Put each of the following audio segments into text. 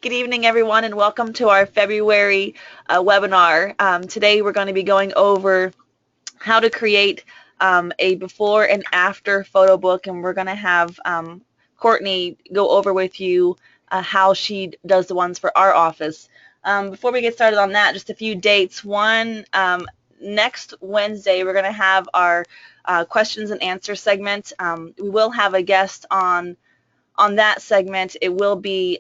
Good evening, everyone, and welcome to our February webinar. Today we're going to be going over how to create a before and after photo book, and we're going to have Courtney go over with you how she does the ones for our office. Before we get started on that, just a few dates. One, next Wednesday we're going to have our questions and answer segment. We will have a guest on that segment. It will be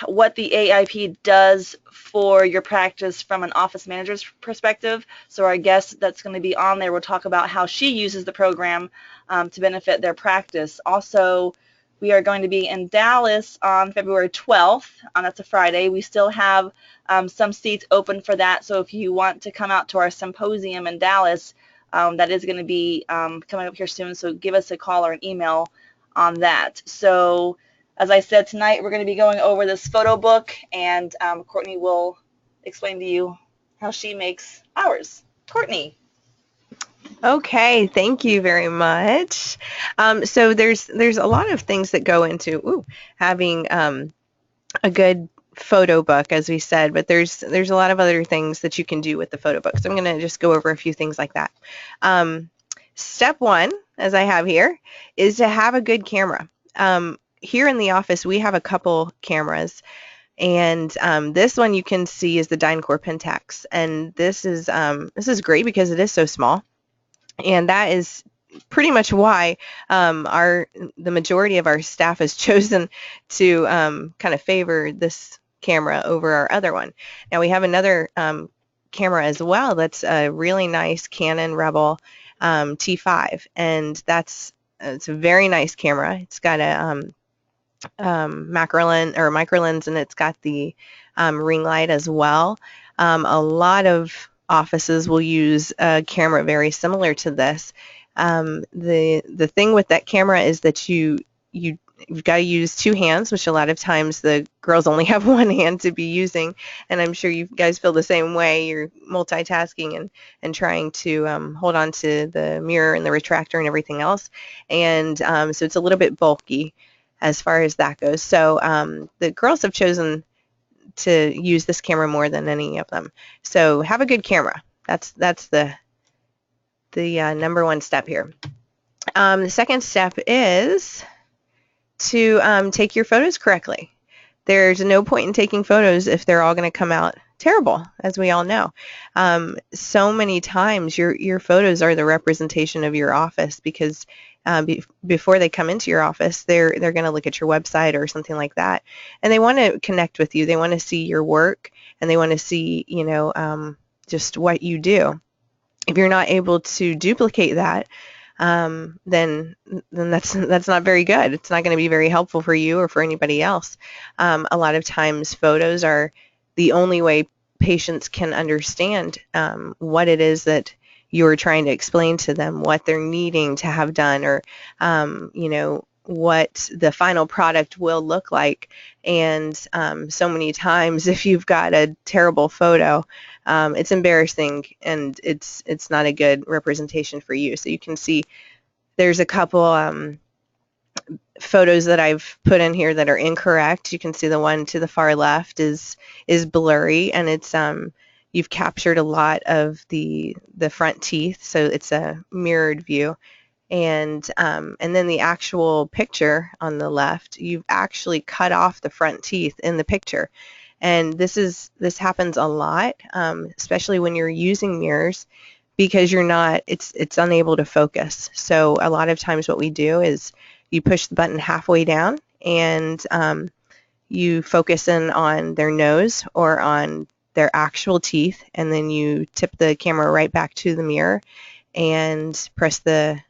what the AIP does for your practice from an office manager's perspective. So our guest that's going to be on there will talk about how she uses the program to benefit their practice. Also, we are going to be in Dallas on February 12th. That's a Friday. We still have some seats open for that. So if you want to come out to our symposium in Dallas, that is going to be coming up here soon. So give us a call or an email on that. So as I said, tonight we're going to be going over this photo book, and Courtney will explain to you how she makes ours. Courtney. Okay, thank you very much. So there's a lot of things that go into having a good photo book, as we said, but there's a lot of other things that you can do with the photo book. So I'm going to just go over a few things like that. Step one, as I have here, is to have a good camera. Here in the office, we have a couple cameras, and this one you can see is the DynCore Pentax, and this is great because it is so small, and that is pretty much why the majority of our staff has chosen to kind of favor this camera over our other one. Now we have another camera as well that's a really nice Canon Rebel T5, and it's a very nice camera. It's got a macro lens or micro lens, and it's got the ring light as well. A lot of offices will use a camera very similar to this. The thing with that camera is that you've got to use two hands, which a lot of times the girls only have one hand to be using, and I'm sure you guys feel the same way. You're multitasking and trying to hold on to the mirror and the retractor and everything else, and so it's a little bit bulky as far as that goes. So the girls have chosen to use this camera more than any of them. So have a good camera. That's the number one step here. The second step is to take your photos correctly. There's no point in taking photos if they're all going to come out terrible, as we all know. So many times your photos are the representation of your office, because before they come into your office, they're going to look at your website or something like that, and they want to connect with you. They want to see your work, and they want to see, just what you do. If you're not able to duplicate that, then that's not very good. It's not going to be very helpful for you or for anybody else. A lot of times photos are the only way patients can understand what it is that you're trying to explain to them, what they're needing to have done, or what the final product will look like. And so many times, if you've got a terrible photo, it's embarrassing, and it's not a good representation for you. So you can see there's a couple photos that I've put in here that are incorrect. You can see the one to the far left is blurry, and it's you've captured a lot of the front teeth, so it's a mirrored view. And then the actual picture on the left, you've actually cut off the front teeth in the picture. And this happens a lot, especially when you're using mirrors, because it's unable to focus. So a lot of times what we do is you push the button halfway down, and you focus in on their nose or on their actual teeth, and then you tip the camera right back to the mirror and press the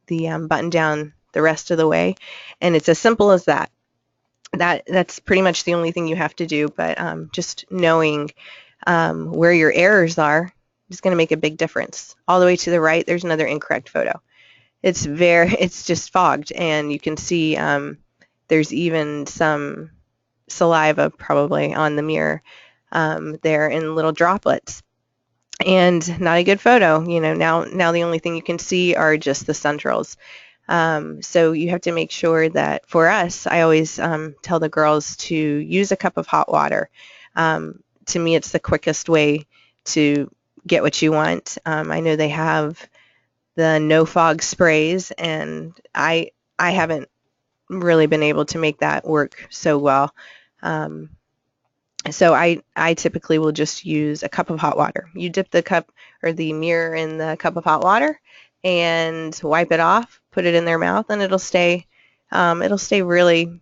button down the rest of the way. And it's as simple as that. That's pretty much the only thing you have to do, but just knowing where your errors are is going to make a big difference. All the way to the right, there's another incorrect photo. It's just fogged, and you can see there's even some saliva probably on the mirror there in little droplets. And not a good photo. Now the only thing you can see are just the centrals. So you have to make sure that, for us, I always tell the girls to use a cup of hot water. To me, it's the quickest way to get what you want. I know they have the no fog sprays, and I haven't really been able to make that work so well. Um, so I typically will just use a cup of hot water. You dip the cup or the mirror in the cup of hot water and wipe it off, put it in their mouth, and it'll stay really,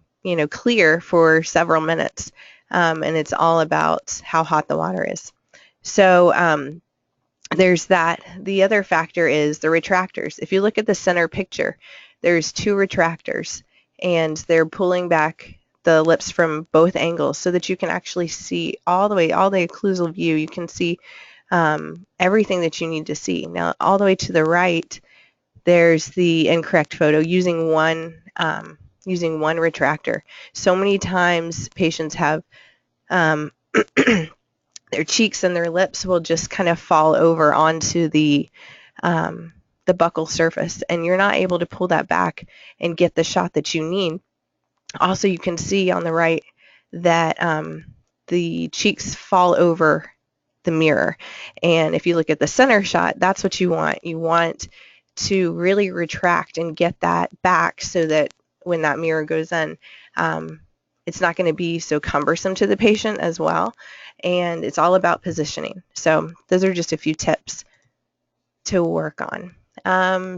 clear for several minutes. And it's all about how hot the water is. So there's that. The other factor is the retractors. If you look at the center picture, there's two retractors, and they're pulling back the lips from both angles so that you can actually see all the occlusal view. You can see everything that you need to see. Now, all the way to the right, there's the incorrect photo using one retractor. So many times patients have their cheeks and their lips will just kind of fall over onto the buccal surface, and you're not able to pull that back and get the shot that you need. Also, you can see on the right that the cheeks fall over the mirror, and if you look at the center shot, that's what you want. You want to really retract and get that back so that when that mirror goes in, it's not going to be so cumbersome to the patient as well. And it's all about positioning. So those are just a few tips to work on.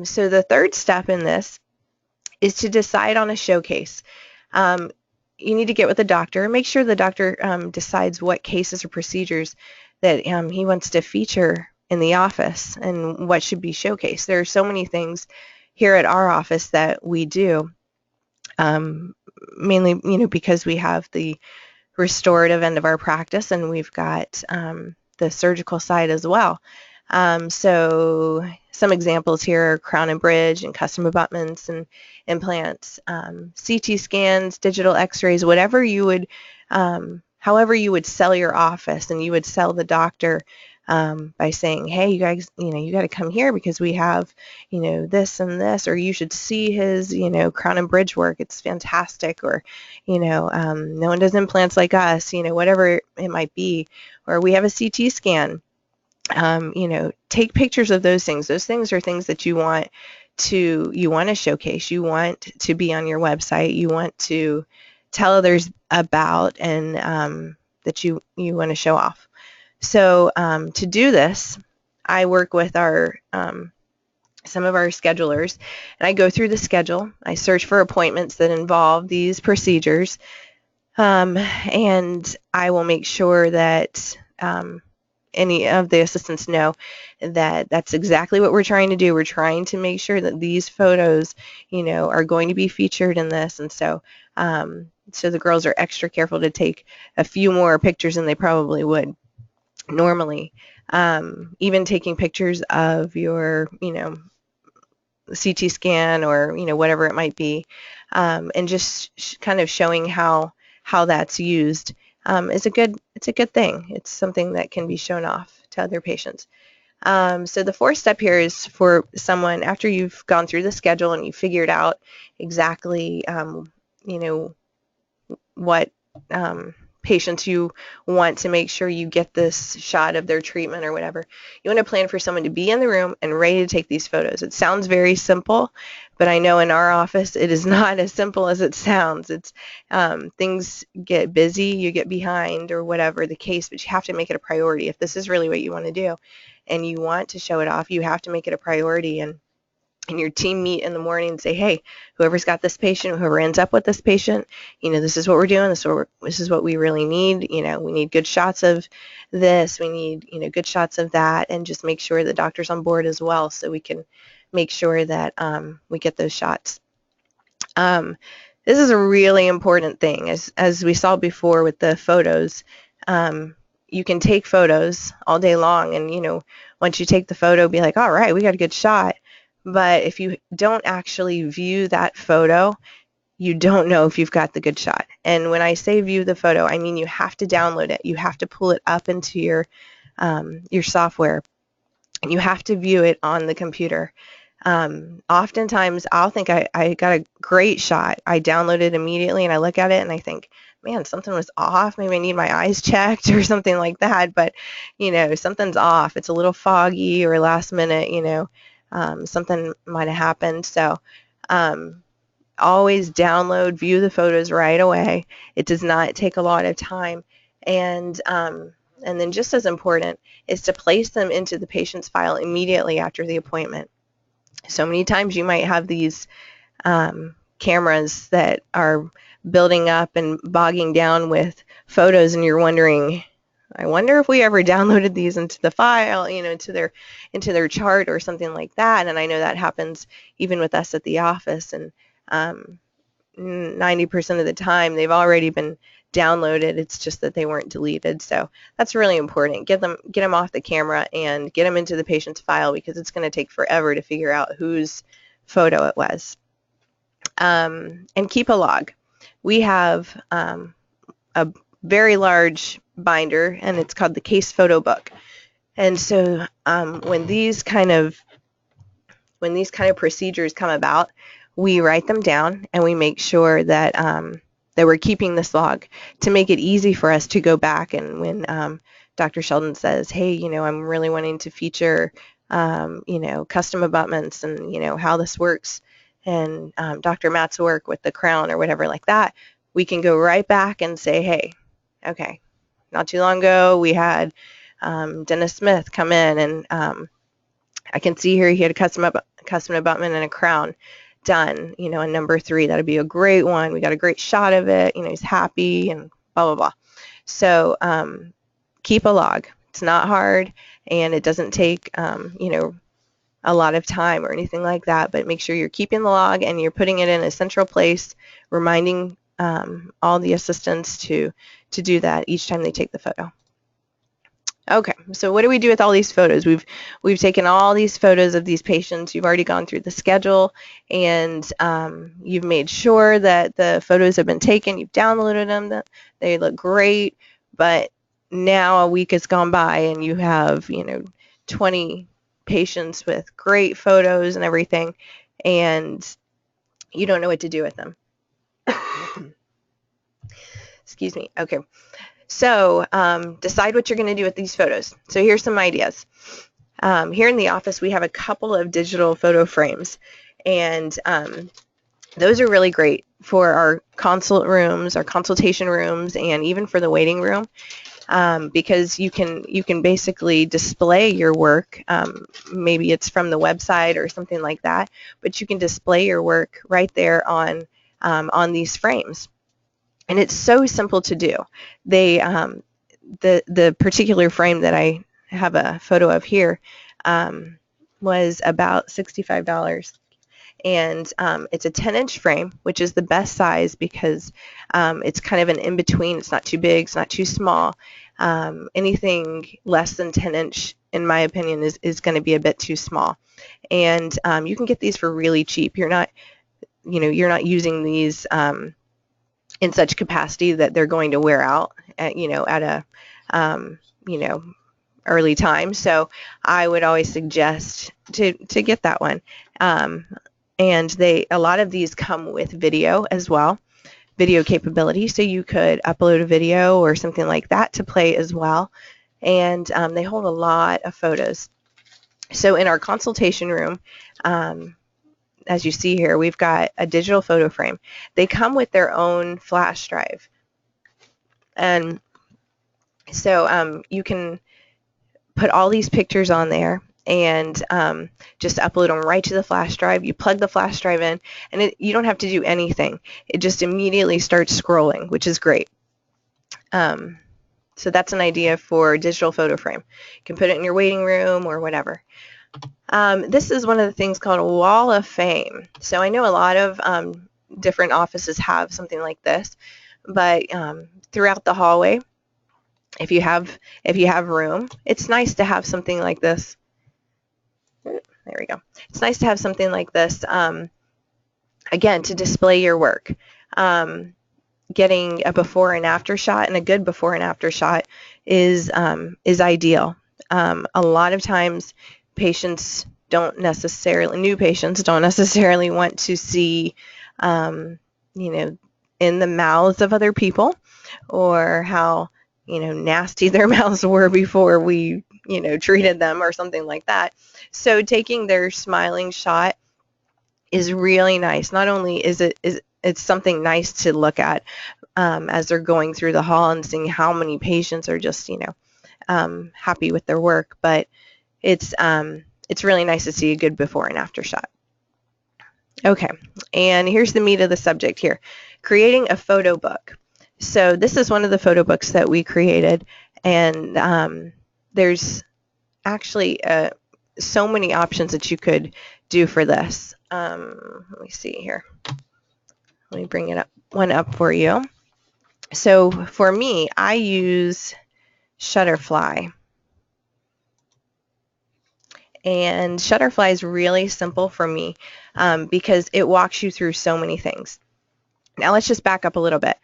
So the third step in this is to decide on a showcase. You need to get with the doctor and make sure the doctor decides what cases or procedures that he wants to feature in the office and what should be showcased. There are so many things here at our office that we do, mainly, because we have the restorative end of our practice, and we've got the surgical side as well. So some examples here are crown and bridge and custom abutments and implants, CT scans, digital x-rays, whatever you would, however you would sell your office, and you would sell the doctor by saying, hey, you guys, you got to come here because we have, this and this, or you should see his, crown and bridge work. It's fantastic. Or, no one does implants like us, whatever it might be. Or we have a CT scan. Take pictures of those things. Those things are things that you want to showcase. You want to be on your website. You want to tell others about, and that you want to show off. So to do this, I work with some of our schedulers, and I go through the schedule. I search for appointments that involve these procedures, and I will make sure that any of the assistants know that that's exactly what we're trying to do. We're trying to make sure that these photos, are going to be featured in this, and so the girls are extra careful to take a few more pictures than they probably would normally. Even taking pictures of your, CT scan or, whatever it might be, and just kind of showing how that's used it's a good thing. It's something that can be shown off to other patients. So the fourth step here is for someone, after you've gone through the schedule and you've figured out exactly, what patients you want to make sure you get this shot of their treatment or whatever. You want to plan for someone to be in the room and ready to take these photos. It sounds very simple, but I know in our office it is not as simple as it sounds. It's things get busy, you get behind, or whatever the case, but you have to make it a priority. If this is really what you want to do and you want to show it off, you have to make it a priority. And your team meet in the morning and say, hey, whoever's got this patient, whoever ends up with this patient, this is what we're doing. This is what we really need. We need good shots of this. We need, good shots of that, and just make sure the doctor's on board as well, so we can make sure that we get those shots. This is a really important thing. As we saw before with the photos, you can take photos all day long, and, once you take the photo, be like, all right, we got a good shot. But if you don't actually view that photo, you don't know if you've got the good shot. And when I say view the photo, I mean you have to download it. You have to pull it up into your software, and you have to view it on the computer. Oftentimes I'll think I got a great shot. I download it immediately and I look at it and I think, man, something was off. Maybe I need my eyes checked or something like that. But, something's off. It's a little foggy or last minute, something might have happened. So always download, view the photos right away. It does not take a lot of time. And then just as important is to place them into the patient's file immediately after the appointment. So many times you might have these cameras that are building up and bogging down with photos, and you're wondering, I wonder if we ever downloaded these into the file, into their chart or something like that. And I know that happens even with us at the office, and 90% of the time they've already been downloaded. It's just that they weren't deleted. So that's really important. Get them off the camera and get them into the patient's file, because it's going to take forever to figure out whose photo it was. And keep a log. We have a very large binder, and it's called the case photo book. And so when these kind of procedures come about, we write them down and we make sure that that we're keeping this log to make it easy for us to go back. And when Dr. Sheldon says, hey, I'm really wanting to feature custom abutments and how this works, and Dr. Matt's work with the crown or whatever like that, we can go right back and say, hey, okay, not too long ago we had Dennis Smith come in, and I can see here he had a custom abutment and a crown done, in number 3. That'd be a great one. We got a great shot of it. He's happy and blah, blah, blah. So keep a log. It's not hard, and it doesn't take, a lot of time or anything like that, but make sure you're keeping the log and you're putting it in a central place, reminding all the assistants to do that each time they take the photo. Okay, so what do we do with all these photos? We've taken all these photos of these patients. You've already gone through the schedule, and you've made sure that the photos have been taken. You've downloaded them. That they look great. But now a week has gone by, and you have 20 patients with great photos and everything, and you don't know what to do with them. Excuse me. Okay. So decide what you're going to do with these photos. So here's some ideas. Here in the office, we have a couple of digital photo frames, and those are really great for our consult rooms, our consultation rooms, and even for the waiting room, because you can basically display your work. Maybe it's from the website or something like that, but you can display your work right there on these frames. And it's so simple to do. They, the particular frame that I have a photo of here was about $65. And it's a 10-inch frame, which is the best size because it's kind of an in-between. It's not too big, it's not too small. Anything less than 10-inch, in my opinion, is going to be a bit too small. And you can get these for really cheap. You're not using these in such capacity that they're going to wear out at a early time. So I would always suggest to get that one. And a lot of these come with video as well, video capability, so you could upload a video or something like that to play as well. And they hold a lot of photos. So in our consultation room, as you see here, we've got a digital photo frame. They come with their own flash drive. And so you can put all these pictures on there and just upload them right to the flash drive. You plug the flash drive in, and you don't have to do anything. It just immediately starts scrolling, which is great. So that's an idea for digital photo frame. You can put it in your waiting room or whatever. This is one of the things called a wall of fame. So I know a lot of different offices have something like this, but throughout the hallway, if you have room, it's nice to have something like this. There we go. It's nice to have something like this, again, to display your work. Getting a before and after shot, and a good before and after shot is ideal. A lot of times patients new patients don't necessarily want to see, you know, in the mouths of other people, or how, nasty their mouths were before we, treated them or something like that. So taking their smiling shot is really nice. Not only is it's something nice to look at as they're going through the hall and seeing how many patients are just, happy with their work, but it's really nice to see a good before and after shot. Okay, and here's the meat of the subject here, creating a photo book. So this is one of the photo books that we created, and there's actually so many options that you could do for this. Let me see here. Let me bring one up for you. So for me, I use Shutterfly. And Shutterfly is really simple for me because it walks you through so many things. Now let's just back up a little bit.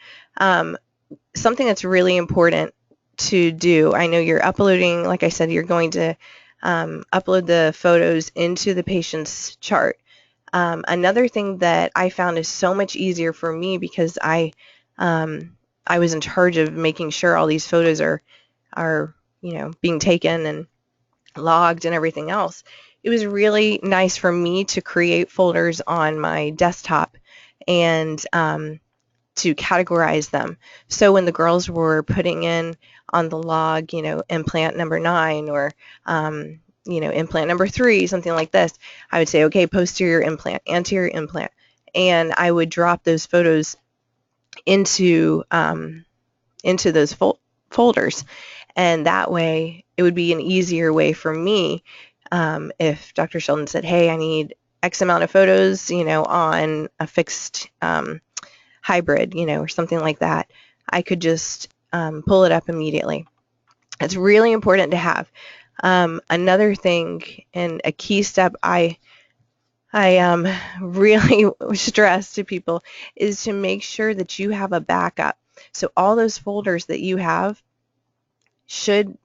Something that's really important to do, I know you're uploading, like I said, you're going to upload the photos into the patient's chart. Another thing that I found is so much easier for me because I was in charge of making sure all these photos are being taken and logged and everything else. It was really nice for me to create folders on my desktop and to categorize them. So when the girls were putting in on the log, implant number 9 or implant number 3, something like this, I would say, okay, posterior implant, anterior implant, and I would drop those photos into those folders, and that way it would be an easier way for me if Dr. Sheldon said, hey, I need X amount of photos, on a fixed hybrid, or something like that. I could just pull it up immediately. It's really important to have. Another thing and a key step I really stress to people is to make sure that you have a backup. So all those folders that you have should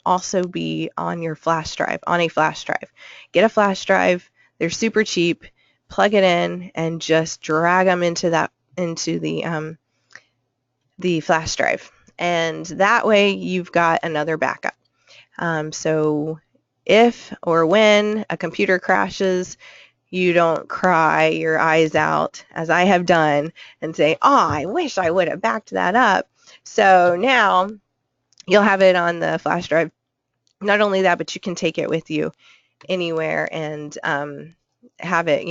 also be on your flash drive, on a flash drive. Get a flash drive. They're super cheap. Plug it in and just drag them into the flash drive. And that way you've got another backup. So if or when a computer crashes, you don't cry your eyes out, as I have done, and say, oh, I wish I would have backed that up. So now you'll have it on the flash drive. Not only that, but you can take it with you anywhere and have it,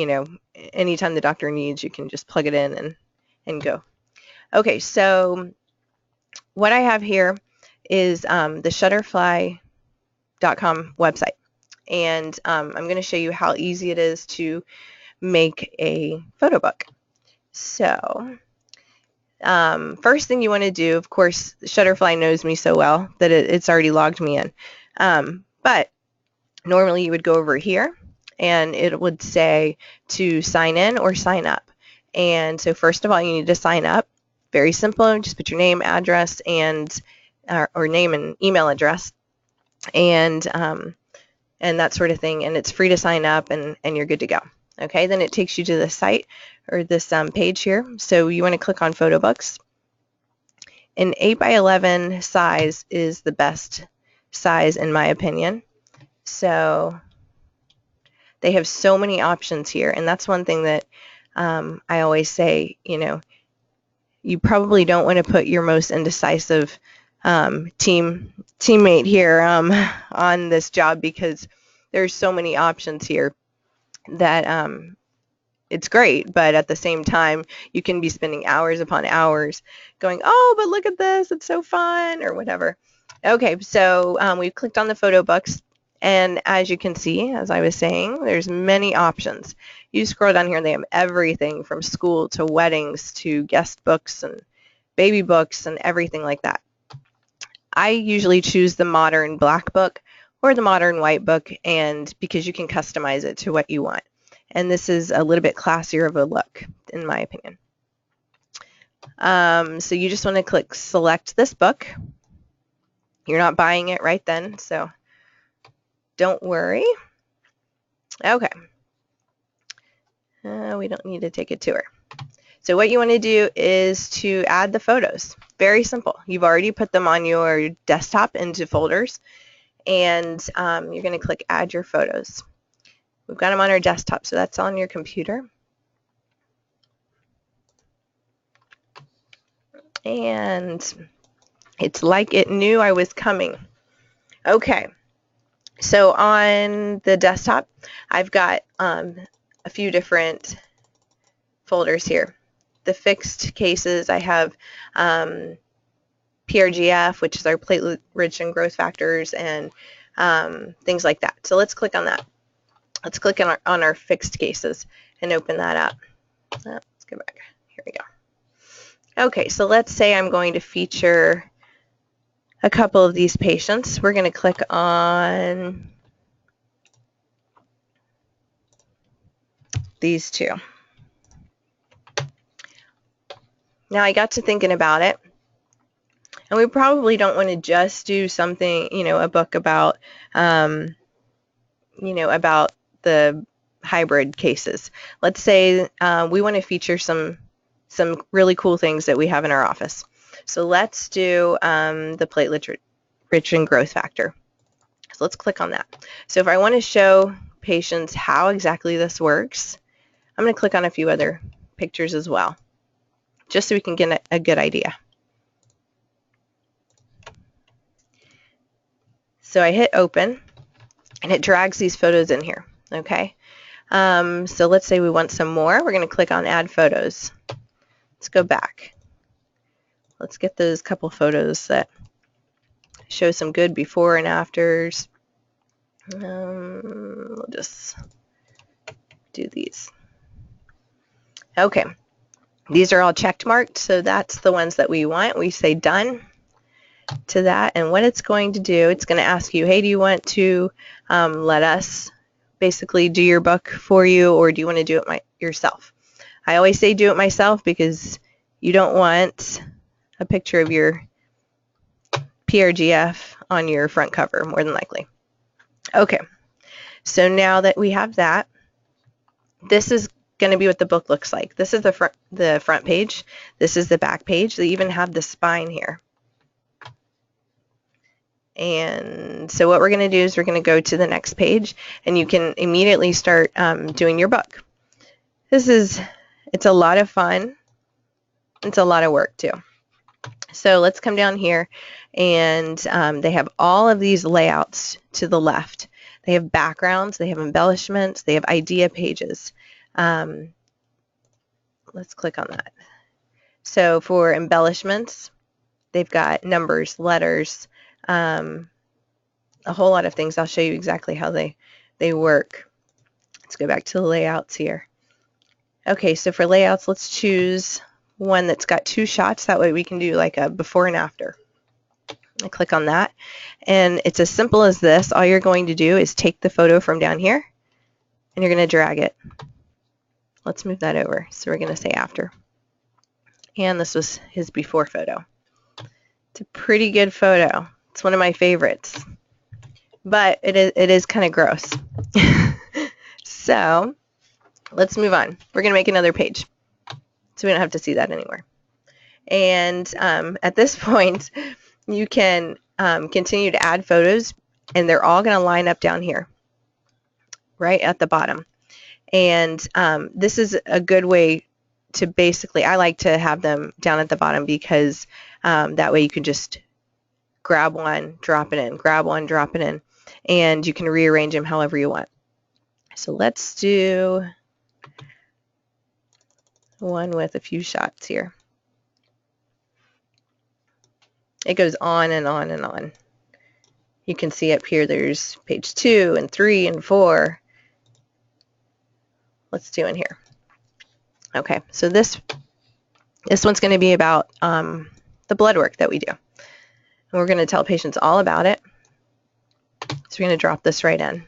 anytime the doctor needs, you can just plug it in and go. Okay, so what I have here is the Shutterfly.com website. And I'm going to show you how easy it is to make a photo book. So first thing you want to do, of course, Shutterfly knows me so well that it's already logged me in. But normally you would go over here and it would say to sign in or sign up. And so first of all, you need to sign up. Very simple. Just put your name, address, and or name and email address, and that sort of thing. And it's free to sign up, and you're good to go. Okay, then it takes you to the site or this page here. So you want to click on photo books. An 8x11 size is the best size in my opinion. So they have so many options here, and that's one thing that I always say, you probably don't want to put your most indecisive teammate here on this job, because there's so many options here that it's great, but at the same time you can be spending hours upon hours going, oh, but look at this, it's so fun, or whatever. Okay, so we've clicked on the photo books, and as you can see, as I was saying, there's many options. You scroll down here and they have everything from school to weddings to guest books and baby books and everything like that. I usually choose the modern black book or the modern white book, and because you can customize it to what you want. And this is a little bit classier of a look, in my opinion. So you just want to click select this book. You're not buying it right then, so don't worry. Okay. We don't need to take a tour. So what you want to do is to add the photos. Very simple. You've already put them on your desktop into folders, and you're going to click Add Your Photos. We've got them on our desktop, so that's on your computer. And it's like it knew I was coming. Okay, so on the desktop, I've got a few different folders here. The fixed cases, I have PRGF, which is our platelet-rich and growth factors, and things like that. So let's click on that. Let's click on our fixed cases and open that up. Let's go back. Here we go. Okay, so let's say I'm going to feature a couple of these patients. We're going to click on these two. Now I got to thinking about it, and we probably don't want to just do something, a book about, about the hybrid cases. Let's say we want to feature some really cool things that we have in our office. So let's do the platelet-rich and growth factor. So let's click on that. So if I want to show patients how exactly this works, I'm going to click on a few other pictures as well, just so we can get a good idea. So I hit open, and it drags these photos in here. Okay. So let's say we want some more. We're going to click on Add Photos. Let's go back. Let's get those couple photos that show some good before and afters. We'll just do these. Okay. These are all checked marked, so that's the ones that we want. We say done to that, and what it's going to do, it's going to ask you, hey, do you want to let us basically do your book for you, or do you want to do it yourself? I always say do it myself because you don't want a picture of your PRGF on your front cover, more than likely. Okay, so now that we have that, this is going to be what the book looks like. This is the front page. This is the back page. They even have the spine here. And so what we're going to do is we're going to go to the next page, and you can immediately start doing your book. It's a lot of fun. It's a lot of work too. So let's come down here, and they have all of these layouts to the left. They have backgrounds, they have embellishments, they have idea pages. Let's click on that. So for embellishments, they've got numbers, letters, a whole lot of things. I'll show you exactly how they work. Let's go back to the layouts here. Okay, so for layouts, let's choose one that's got two shots. That way we can do like a before and after. I click on that, and it's as simple as this. All you're going to do is take the photo from down here, and you're going to drag it. Let's move that over. So we're going to say after. And this was his before photo. It's a pretty good photo. It's one of my favorites. But it is kind of gross. So let's move on. We're going to make another page, so we don't have to see that anymore. And at this point, you can continue to add photos, and they're all going to line up down here, right at the bottom. And this is a good way to basically, I like to have them down at the bottom because that way you can just grab one, drop it in, grab one, drop it in, and you can rearrange them however you want. So let's do one with a few shots here. It goes on and on and on. You can see up here there's page 2 and 3 and 4. Let's do in here. Okay, so this one's going to be about the blood work that we do. And we're going to tell patients all about it. So we're going to drop this right in.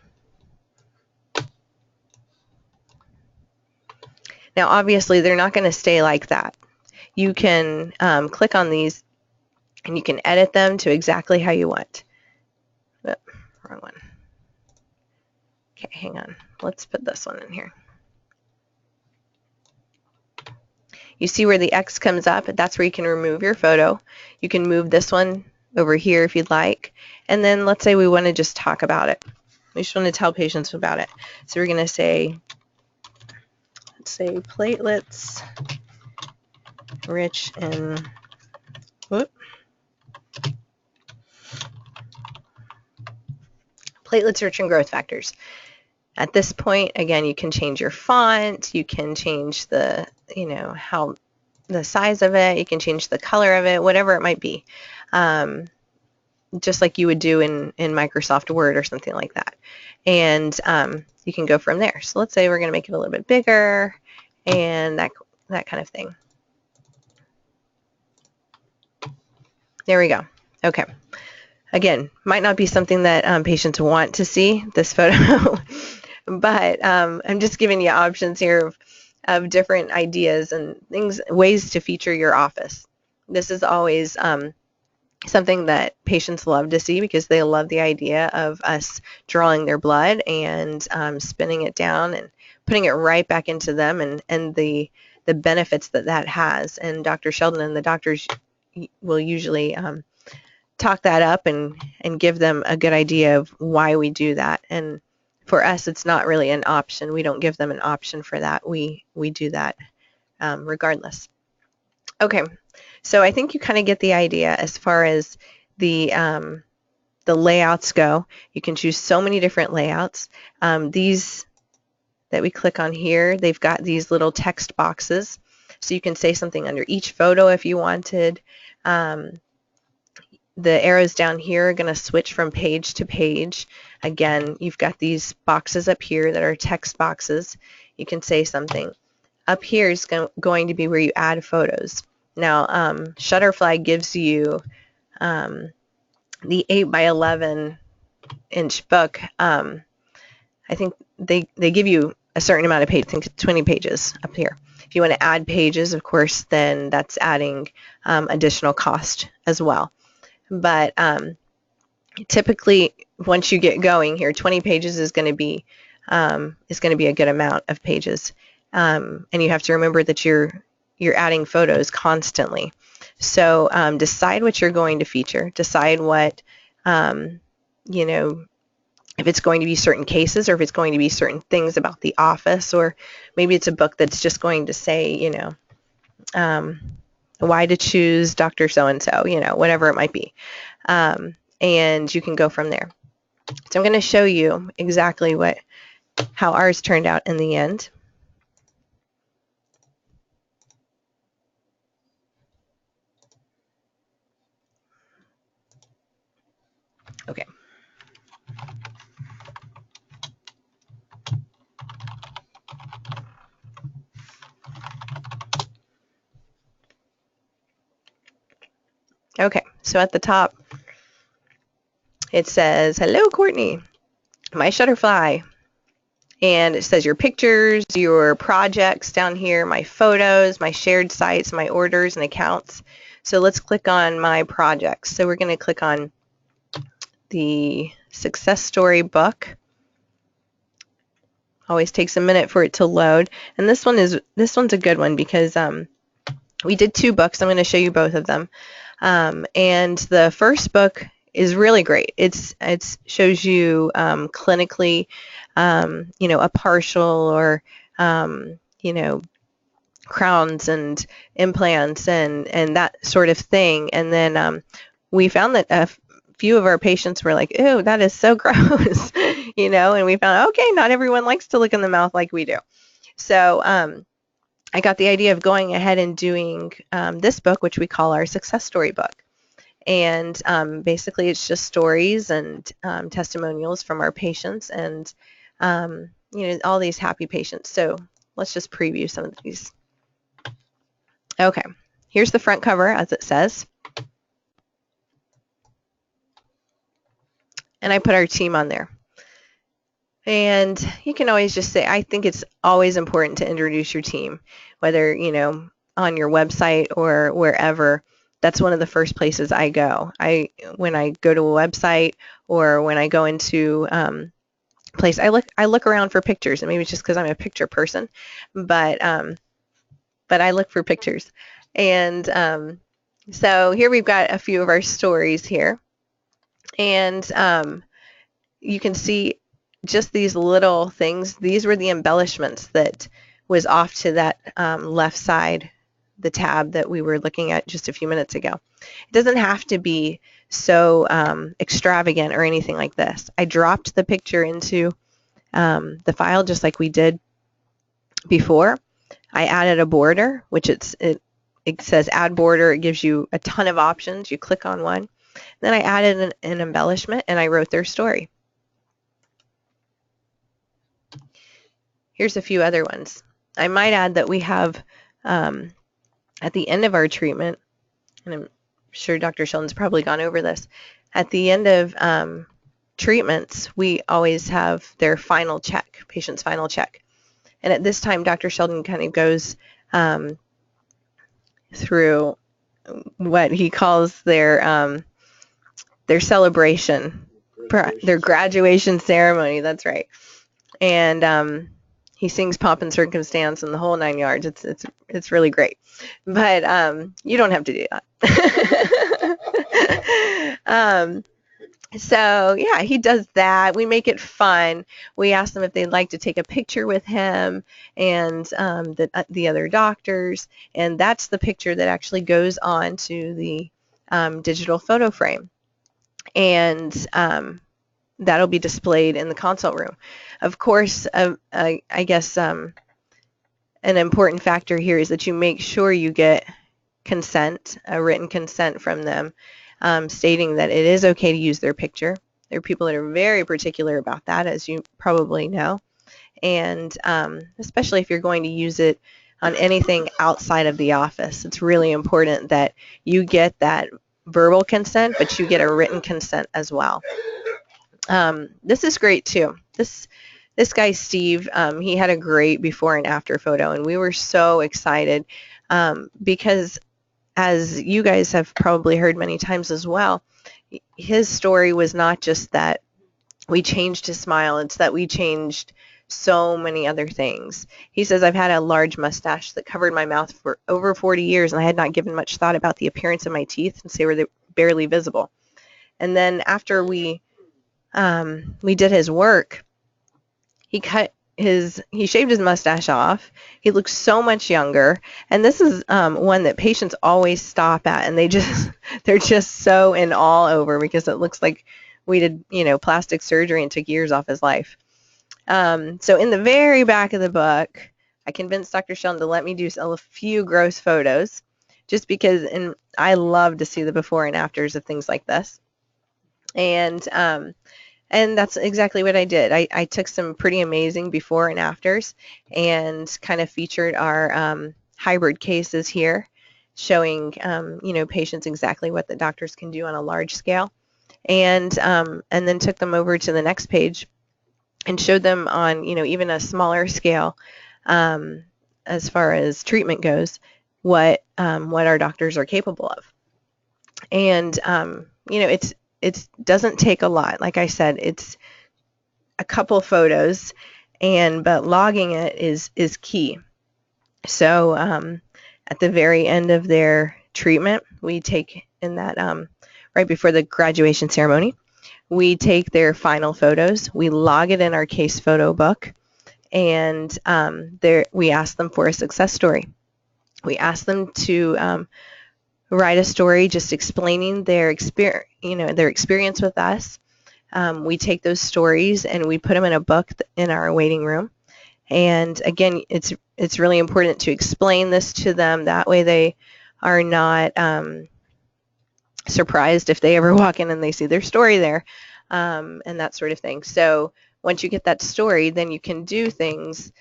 Now obviously they're not going to stay like that. You can click on these, and you can edit them to exactly how you want. Oh, wrong one. Okay, hang on. Let's put this one in here. You see where the X comes up? That's where you can remove your photo. You can move this one over here if you'd like. And then let's say we want to just talk about it. We just want to tell patients about it. So we're going to say, let's say platelets rich in, whoop, platelets rich in growth factors. At this point, again, you can change your font, you can change the, how the size of it, you can change the color of it, whatever it might be, just like you would do in Microsoft Word or something like that. And you can go from there. So let's say we're going to make it a little bit bigger and that kind of thing. There we go. Okay. Again, might not be something that patients want to see, this photo, but I'm just giving you options here of different ideas and things, ways to feature your office. This is always something that patients love to see because they love the idea of us drawing their blood and spinning it down and putting it right back into them, and the benefits that has. And Dr. Sheldon and the doctors will usually talk that up and give them a good idea of why we do that. And for us, it's not really an option. We don't give them an option for that. We do that regardless. Okay, so I think you kind of get the idea as far as the layouts go. You can choose so many different layouts. These that we click on here, they've got these little text boxes, so you can say something under each photo if you wanted. The arrows down here are going to switch from page to page. Again, you've got these boxes up here that are text boxes. You can say something. Up here is going to be where you add photos. Now, Shutterfly gives you the 8 by 11 inch book. I think they give you a certain amount of pages. I think 20 pages up here. If you want to add pages, of course, then that's adding additional cost as well. But typically, once you get going here, 20 pages is going to be a good amount of pages, and you have to remember that you're adding photos constantly. So decide what you're going to feature. Decide what if it's going to be certain cases or if it's going to be certain things about the office, or maybe it's a book that's just going to say why to choose Dr. So-and-so, whatever it might be. And you can go from there. So I'm going to show you exactly how ours turned out in the end. Okay. Okay, so at the top, it says, "Hello, Courtney, my Shutterfly." And it says your pictures, your projects down here, my photos, my shared sites, my orders and accounts. So let's click on my projects. So we're going to click on the success story book. Always takes a minute for it to load. And this one's a good one because we did 2 books. I'm going to show you both of them. And the first book is really great. It shows you clinically, a partial or, crowns and implants and that sort of thing. And then we found that a few of our patients were like, "Ew, that is so gross," and we found, okay, not everyone likes to look in the mouth like we do. So I got the idea of going ahead and doing this book, which we call our success story book. And basically it's just stories and testimonials from our patients and, all these happy patients. So let's just preview some of these. Okay, here's the front cover as it says. And I put our team on there. And you can always just say, I think it's always important to introduce your team, whether, on your website or wherever. That's one of the first places I go. When I go to a website or when I go into place. I look around for pictures, and maybe it's just because I'm a picture person, but I look for pictures. And so here we've got a few of our stories here, and you can see just these little things. These were the embellishments that was off to that left side, the tab that we were looking at just a few minutes ago. It doesn't have to be so extravagant or anything like this. I dropped the picture into the file just like we did before. I added a border, which it says add border. It gives you a ton of options. You click on one. Then I added an embellishment, and I wrote their story. Here's a few other ones. I might add that we have at the end of our treatment, and I'm sure Dr. Sheldon's probably gone over this, at the end of treatments, we always have their final check, patient's final check. And at this time, Dr. Sheldon kind of goes through what he calls their celebration, their graduation ceremony. That's right. And he sings Pomp and Circumstance and the whole 9 yards. It's really great. But you don't have to do that. So yeah, he does that. We make it fun. We ask them if they'd like to take a picture with him and the other doctors, and that's the picture that actually goes on to the digital photo frame, and that'll be displayed in the consult room. Of course, I guess an important factor here is that you make sure you get consent, a written consent from them, stating that it is okay to use their picture. There are people that are very particular about that, as you probably know, and especially if you're going to use it on anything outside of the office. It's really important that you get that verbal consent, but you get a written consent as well. This is great too. This guy, Steve, he had a great before and after photo, and we were so excited because, as you guys have probably heard many times as well, his story was not just that we changed his smile, it's that we changed so many other things. He says, I've had a large mustache that covered my mouth for over 40 years, and I had not given much thought about the appearance of my teeth since they were barely visible. And then after we did his work, he shaved his mustache off. He looks so much younger. And this is one that patients always stop at, and they're just so in awe over, because it looks like we did, plastic surgery and took years off his life. So in the very back of the book, I convinced Dr. Sheldon to let me do a few gross photos, just because, and I love to see the before and afters of things like this. And that's exactly what I did. I took some pretty amazing before and afters, and kind of featured our hybrid cases here, showing patients exactly what the doctors can do on a large scale, and then took them over to the next page and showed them on even a smaller scale, as far as treatment goes, what our doctors are capable of. And it doesn't take a lot. Like I said, it's a couple photos, but logging it is key. So at the very end of their treatment, we take in that right before the graduation ceremony, we take their final photos, we log it in our case photo book, and we ask them for a success story. We ask them to write a story just explaining their experience with us. We take those stories and we put them in a book in our waiting room. And again, it's really important to explain this to them. That way they are not surprised if they ever walk in and they see their story there, and that sort of thing. So once you get that story, then you can do things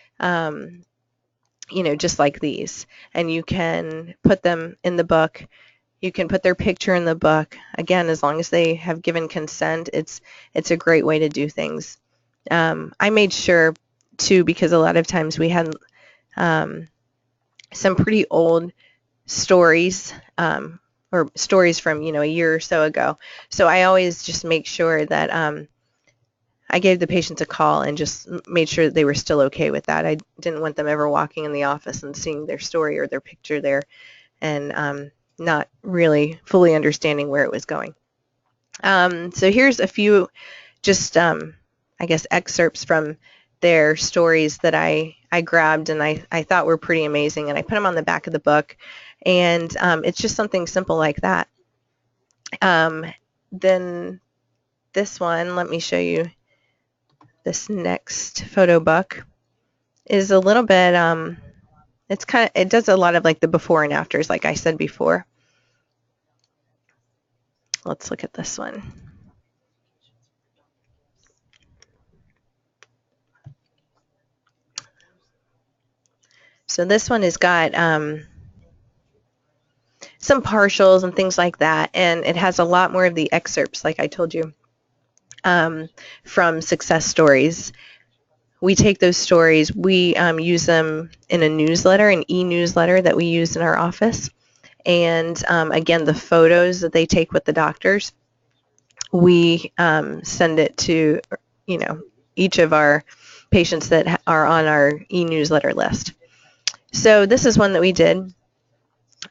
just like these, and you can put them in the book. You can put their picture in the book. Again, as long as they have given consent, it's a great way to do things. I made sure too, because a lot of times we had some pretty old stories, or stories from a year or so ago. So I always just make sure that I gave the patients a call and just made sure that they were still okay with that. I didn't want them ever walking in the office and seeing their story or their picture there and not really fully understanding where it was going. So here's a few just, I guess, excerpts from their stories that I grabbed and I thought were pretty amazing, and I put them on the back of the book. And it's just something simple like that. Then this one, let me show you. This next photo book is a little bit, it does a lot of like the before and afters, like I said before. Let's look at this one. So this one has got some partials and things like that, and it has a lot more of the excerpts, like I told you, from success stories. We take those stories, we use them in a newsletter, an e-newsletter that we use in our office. And again, the photos that they take with the doctors, we send it to, each of our patients that are on our e-newsletter list. So this is one that we did.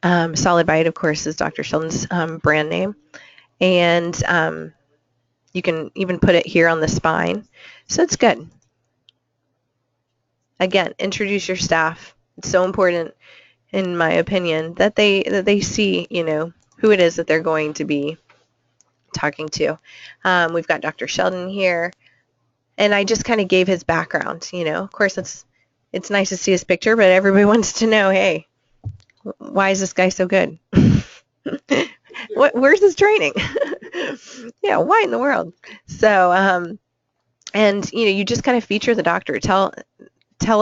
Solid Bite, of course, is Dr. Sheldon's brand name. And you can even put it here on the spine. So it's good. Again, introduce your staff. It's so important, in my opinion, that they see, who it is that they're going to be talking to. We've got Dr. Sheldon here, and I just kind of gave his background. Of course, it's nice to see his picture, but everybody wants to know, hey, why is this guy so good? Where's his training? Yeah, why in the world? So, and you just kind of feature the doctor. Tell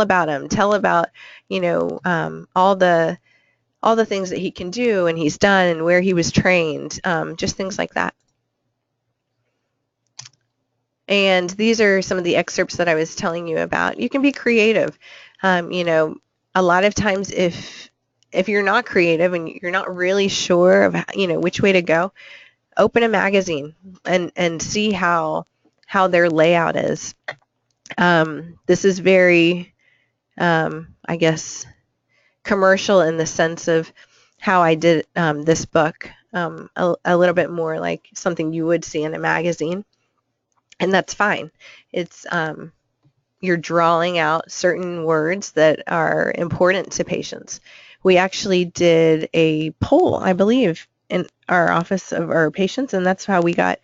about him. Tell about all the things that he can do and he's done and where he was trained. Just things like that. And these are some of the excerpts that I was telling you about. You can be creative. A lot of times if you're not creative and you're not really sure of which way to go, open a magazine and see how their layout is. This is very, I guess, commercial in the sense of how I did this book, a little bit more like something you would see in a magazine. And that's fine. It's you're drawing out certain words that are important to patients. We actually did a poll, I believe, in our office of our patients, and that's how we got,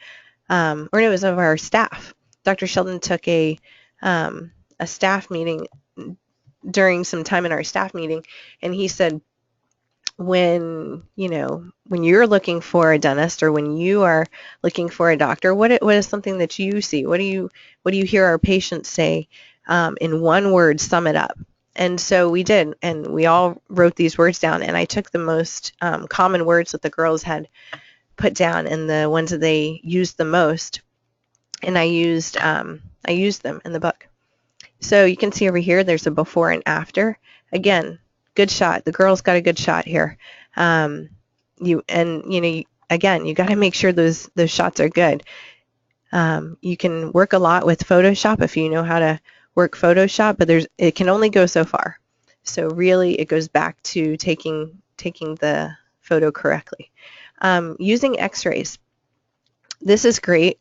or no, it was of our staff. Dr. Sheldon took a staff meeting during some time in our staff meeting, and he said, when you're looking for a dentist or when you are looking for a doctor, what is something that you see? What do you hear our patients say? In one word, sum it up. And so we did, and we all wrote these words down, and I took the most common words that the girls had put down and the ones that they used the most, and I used them in the book. So you can see over here there's a before and after. Again, good shot. The girls got a good shot here. Again, you got to make sure those shots are good. You can work a lot with Photoshop if you know how to work Photoshop, but it can only go so far. So really, it goes back to taking the photo correctly. Using X-rays. This is great.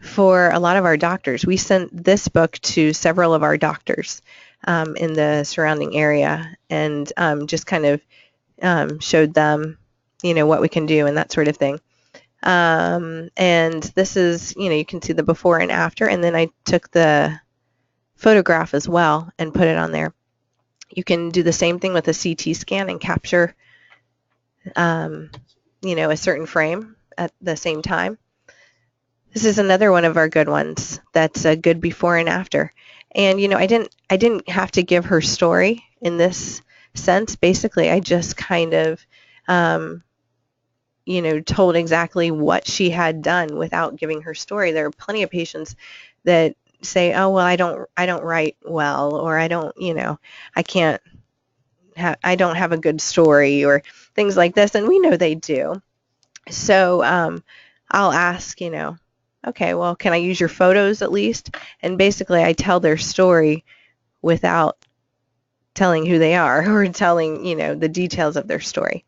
For a lot of our doctors. We sent this book to several of our doctors in the surrounding area and just kind of showed them, what we can do and that sort of thing. And this is, you can see the before and after, and then I took the photograph as well and put it on there. You can do the same thing with a CT scan and capture, a certain frame at the same time. This is another one of our good ones that's a good before and after. And I didn't have to give her story in this sense. Basically, I just kind of told exactly what she had done without giving her story. There are plenty of patients that say, "Oh, well, I don't write well," or I don't have a good story, or things like this, and we know they do. So I'll ask, Okay, well, can I use your photos at least? And basically I tell their story without telling who they are or telling, the details of their story.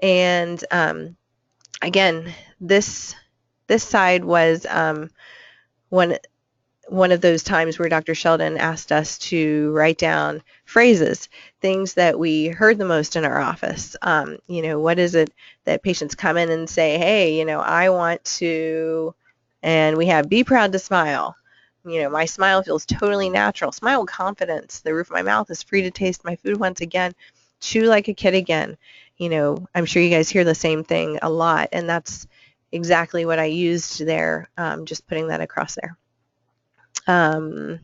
And again, this side was one one of those times where Dr. Sheldon asked us to write down phrases, things that we heard the most in our office. What is it that patients come in and say, hey, I want to, and we have be proud to smile. My smile feels totally natural. Smile with confidence. The roof of my mouth is free to taste my food once again. Chew like a kid again. I'm sure you guys hear the same thing a lot, and that's exactly what I used there, just putting that across there. And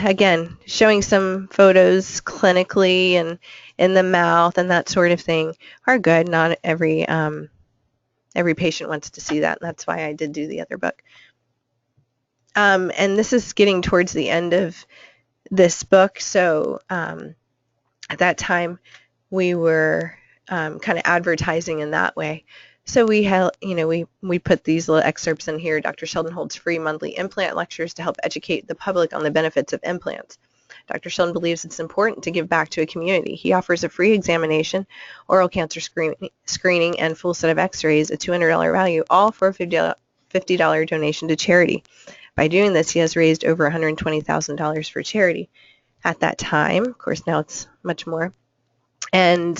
again, showing some photos clinically and in the mouth and that sort of thing are good. Not every patient wants to see that, and that's why I did do the other book. And this is getting towards the end of this book, so at that time we were kind of advertising in that way. So we put these little excerpts in here. Dr. Sheldon holds free monthly implant lectures to help educate the public on the benefits of implants. Dr. Sheldon believes it's important to give back to a community. He offers a free examination, oral cancer screening, and full set of x-rays, a $200 value, all for a $50 donation to charity. By doing this, he has raised over $120,000 for charity at that time. Of course, now it's much more. And,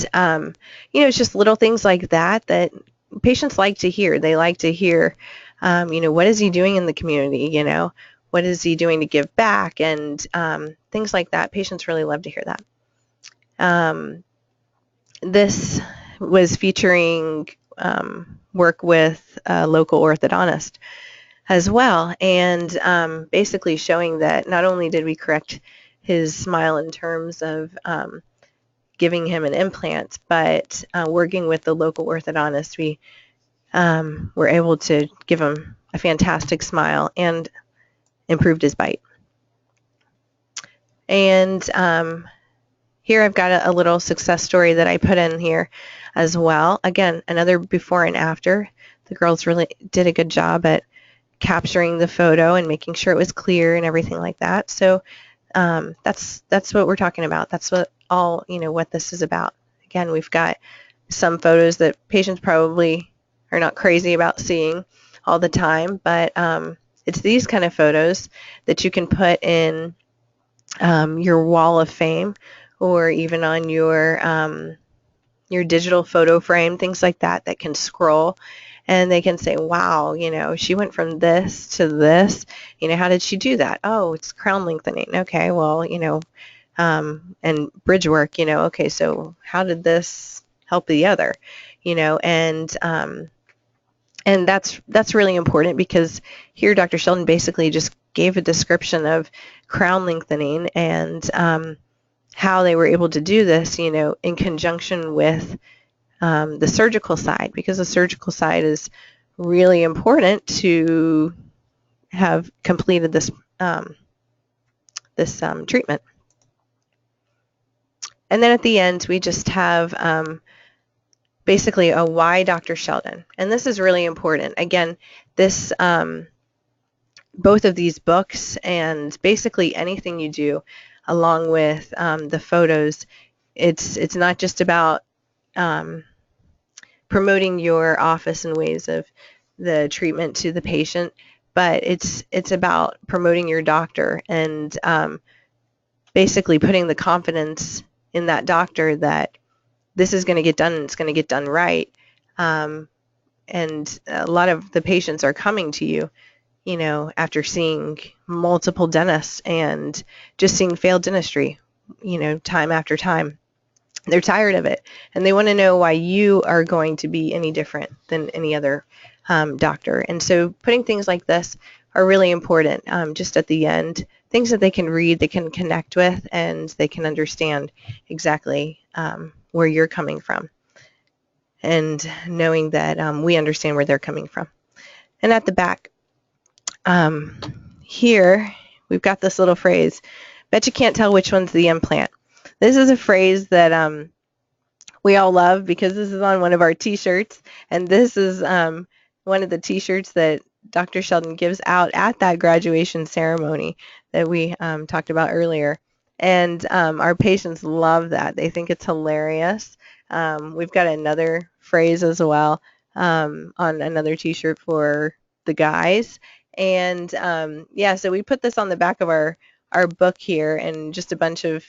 it's just little things like that patients like to hear. They like to hear, what is he doing in the community? What is he doing to give back? And things like that. Patients really love to hear that. This was featuring work with a local orthodontist as well, and basically showing that not only did we correct his smile in terms of giving him an implant, but working with the local orthodontist, we were able to give him a fantastic smile and improved his bite. And here I've got a little success story that I put in here as well. Again, another before and after. The girls really did a good job at capturing the photo and making sure it was clear and everything like that. So that's what we're talking about. That's what this is about. Again, we've got some photos that patients probably are not crazy about seeing all the time, but it's these kind of photos that you can put in your wall of fame, or even on your digital photo frame, things like that can scroll, and they can say, wow, she went from this to this. How did she do that? Oh, it's crown lengthening. Okay, well, and bridge work, okay, so how did this help the other? And that's really important, because here Dr. Sheldon basically just gave a description of crown lengthening and how they were able to do this, in conjunction with the surgical side, because the surgical side is really important to have completed this treatment. And then at the end, we just have basically a why Dr. Sheldon. And this is really important. Again, this both of these books and basically anything you do along with the photos, it's not just about promoting your office and ways of the treatment to the patient, but it's about promoting your doctor and basically putting the confidence in that doctor that this is going to get done and it's going to get done right. And a lot of the patients are coming to you, after seeing multiple dentists and just seeing failed dentistry, time after time. They're tired of it, and they want to know why you are going to be any different than any other doctor. And so putting things like this are really important, just at the end, things that they can read, they can connect with, and they can understand exactly where you're coming from, and knowing that we understand where they're coming from. And at the back here, we've got this little phrase, bet you can't tell which one's the implant. This is a phrase that we all love, because this is on one of our t-shirts, and this is one of the t-shirts that Dr. Sheldon gives out at that graduation ceremony that we talked about earlier. And our patients love that. They think it's hilarious. We've got another phrase as well on another t-shirt for the guys. And yeah, so we put this on the back of our book here and just a bunch of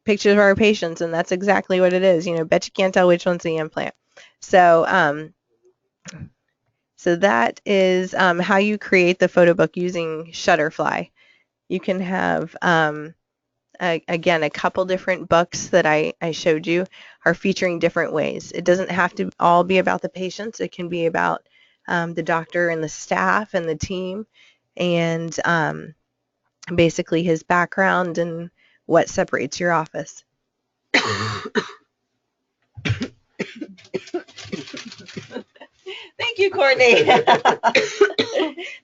pictures of our patients, and that's exactly what it is. Bet you can't tell which one's the implant. So so that is how you create the photo book using Shutterfly. You can have, again, a couple different books that I showed you are featuring different ways. It doesn't have to all be about the patients. It can be about the doctor and the staff and the team and basically his background and what separates your office. Thank you, Courtney.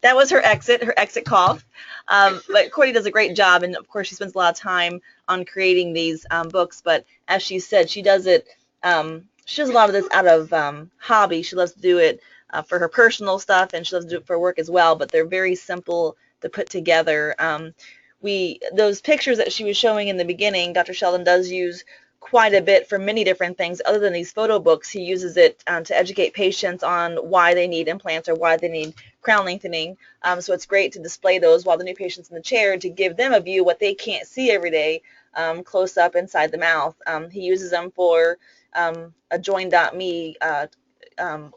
That was her exit cough. But Courtney does a great job, and of course she spends a lot of time on creating these books. But as she said, she does it. She does a lot of this out of hobby. She loves to do it for her personal stuff, and she loves to do it for work as well. But they're very simple to put together. Those pictures that she was showing in the beginning, Dr. Sheldon does use quite a bit for many different things. Other than these photo books, he uses it to educate patients on why they need implants or why they need crown lengthening. So it's great to display those while the new patient's in the chair to give them a view what they can't see every day close up inside the mouth. He uses them for a join.me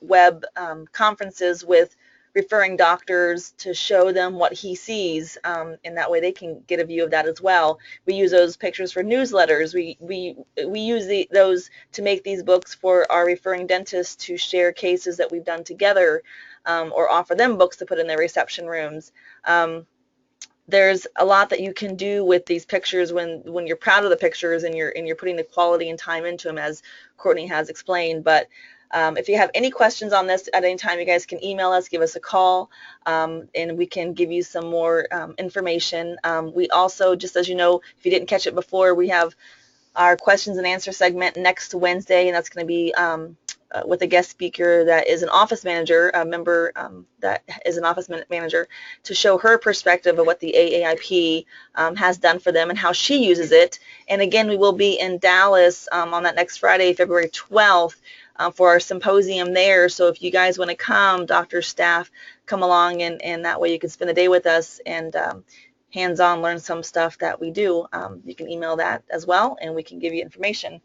web conferences with referring doctors to show them what he sees, and that way they can get a view of that as well. We use those pictures for newsletters. We use those to make these books for our referring dentists to share cases that we've done together, or offer them books to put in their reception rooms. There's a lot that you can do with these pictures when you're proud of the pictures and you're putting the quality and time into them, as Courtney has explained. But if you have any questions on this at any time, you guys can email us, give us a call, and we can give you some more information. We also, just as you know, if you didn't catch it before, we have our questions and answer segment next Wednesday, and that's going to be with a guest speaker that is an office manager, a member that is an office manager, to show her perspective of what the AAIP has done for them and how she uses it. And again, we will be in Dallas on that next Friday, February 12th, for our symposium there. So if you guys want to come, doctor, staff, come along, and that way you can spend the day with us and hands-on learn some stuff that we do. You can email that as well, and we can give you information.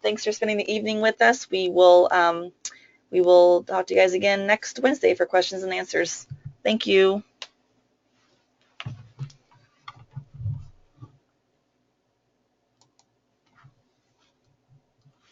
Thanks for spending the evening with us. We will talk to you guys again next Wednesday for questions and answers. Thank you.